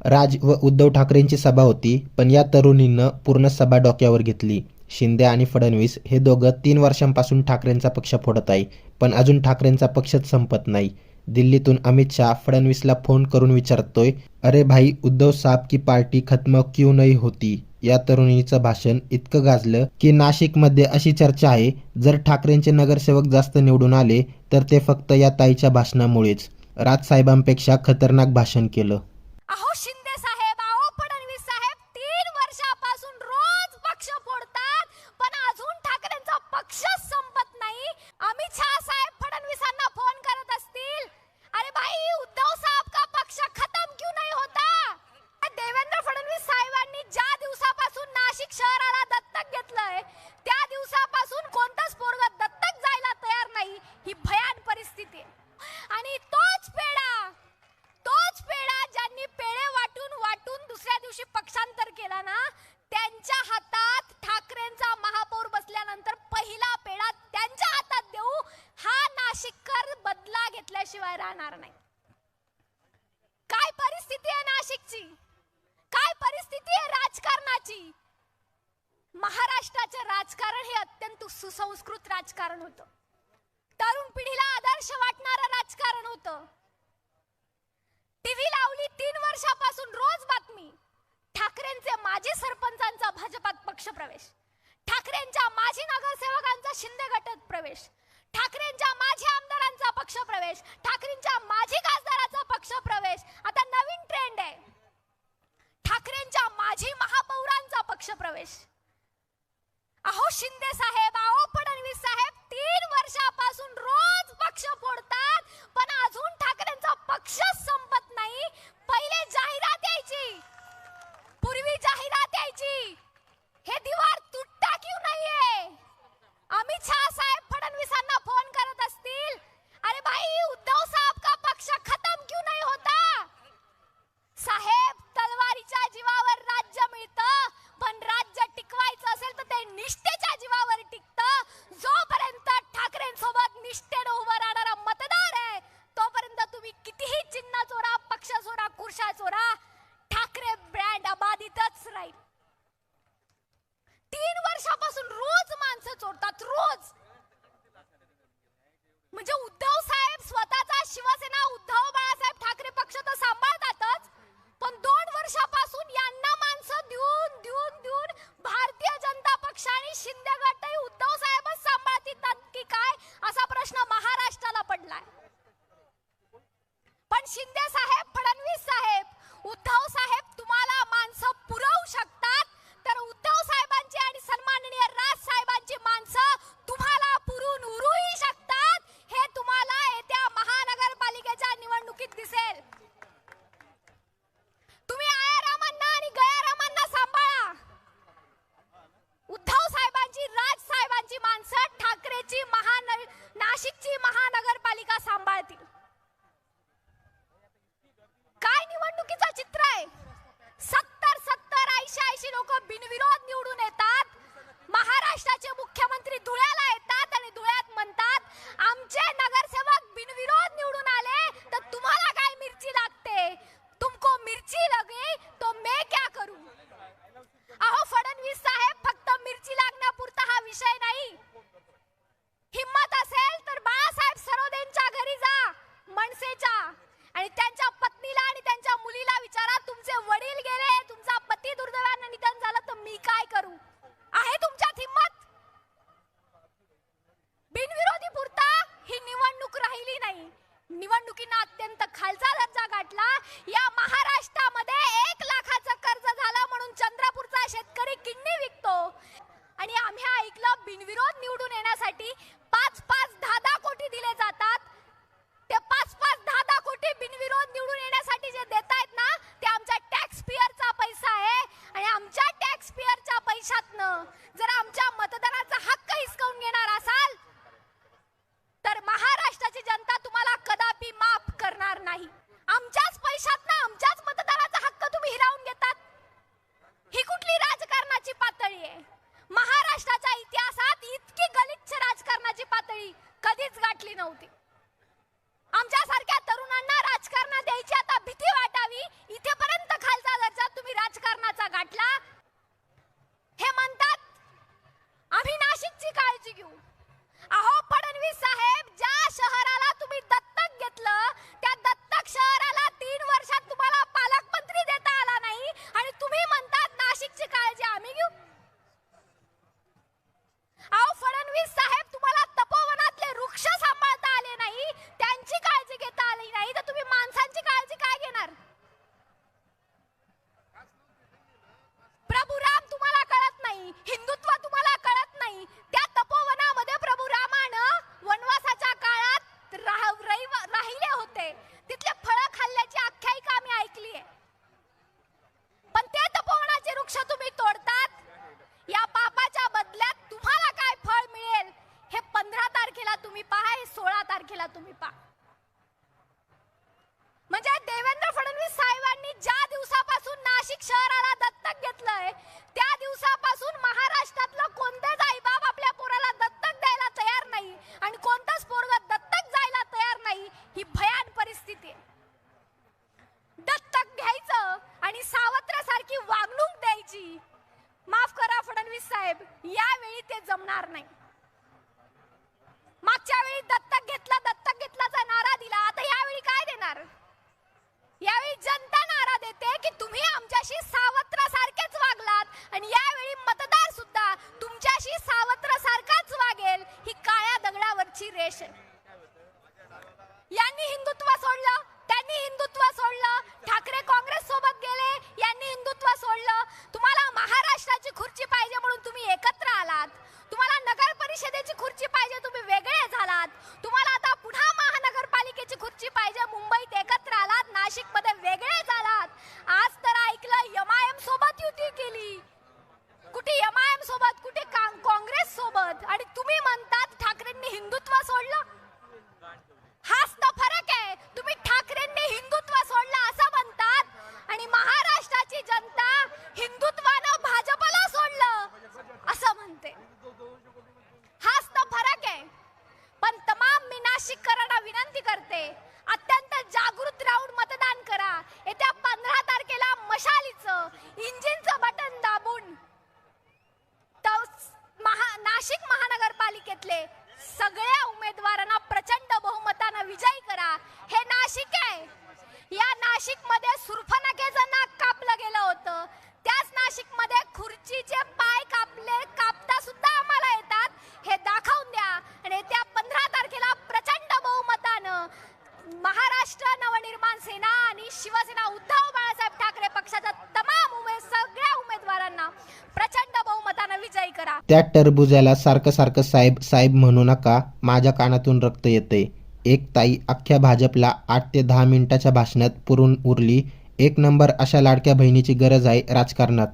राज व उद्धव ठाकरेंची सभा होती, पण या तरुणींनं पूर्ण सभा डोक्यावर घेतली. शिंदे आणि फडणवीस हे दोघं 3 वर्षांपासून ठाकरेंचा पक्ष फोडत आहे, पण अजून ठाकरेंचा पक्षच संपत नाही. दिल्लीतून अमित शाह फडणवीसला फोन करून विचारतोय, अरे भाई उद्धव साहब की पार्टी खत्म क्यों नहीं होती? या तरुणीचं भाषण इतकं गाजलं की नाशिकमध्ये अशी चर्चा आहे, जर ठाकरेंचे नगरसेवक जास्त निवडून आले तर ते फक्त या ताईच्या भाषणामुळेच. राजसाहेबांपेक्षा खतरनाक भाषण केलं. अहो शिंदे साहेब, अहो फडणवीस साहेब, 3 वर्षापासून रोज पक्ष फोडतात, पण अजून ठाकरेंचा पक्षच संपत नाही. अमित शाह साहेब फडणवीसांना फोन करत असतील, अरे भाई उद्धव साहब का पक्ष खत्म क्यों नहीं होता? देवेंद्र फडणवीस साहेबांनी ज्या दिवसापासून नाशिक शहराला दत्तक घेतलंय, त्या दिवसापासून कोणताच पोरगा दत्तक जायला तयार नाही. ही भयान परिस्थिती आहे. आणि तोच पेढा ज्यांनी पेढे वाटून वाटून दुसऱ्या दिवशी पक्षांतर केला ना, त्यांच्या हातात ठाकरेंचा महापौर बसल्यानंतर पहिला पेढा त्यांच्या हातात देऊ, हा नाशिककर बदला घेतल्याशिवाय राहणार नाही. काय परिस्थिती आहे नाशिकची, काय परिस्थिती आहे राजकारणाची. महाराष्ट्राचे राजकारण हे अत्यंत सुसंस्कृत राजकारण होतं. तरुण पिढीला आदर्श वाटणारं राजकारण होतं. टीव्ही लावली 3 वर्षापासून रोज बातमी, ठाकरेंचे माजी सरपंचांचा भाजपात पक्षप्रवेश, ठाकरेंच्या माजी नगरसेवकांचा शिंदे गटात प्रवेश, ठाकरेंच्या माजी आमदारांचा पक्षप्रवेश, ठाकरेंच्या माजी खासदाराचा पक्षप्रवेश. आता नवीन ट्रेंड आहे, ठाकरेंच्या माजी महापौरांचा पक्षप्रवेश. अहो शिंदे साहेब, अहो फडणवीस साहेब, 3 वर्षापासून रोज पक्ष फोडतात, पण अजून ठाकरेंचा पक्षच संपत नाही. पहिले जाहिरात यायची, पूर्वी जाहिरात यायची, हे दीवार तुटता क्यों नाहीये? अमित शाह साहेब फडणवीसांना फोन करत असतील, अरे भाई उद्धव साहब का पक्ष खत्म क्यों नहीं होता? साहेब, तलवारीच्या जीवावर राज्य मिळतं, पण राज्य टिकवायचं असेल तर ते निष्ठेच्या जीवावर टिकतं. होता. त्या टरबुजाला सारखं सारखं साहेब साहेब म्हणू नका, माझ्या कानातून रक्त येतंय. एक ताई अख्ख्या भाजपला 8 ते 10 मिनिटाच्या भाषणात पुरून उरली. एक नंबर अशा लाडक्या बहिणीची गरज आहे राजकारणात.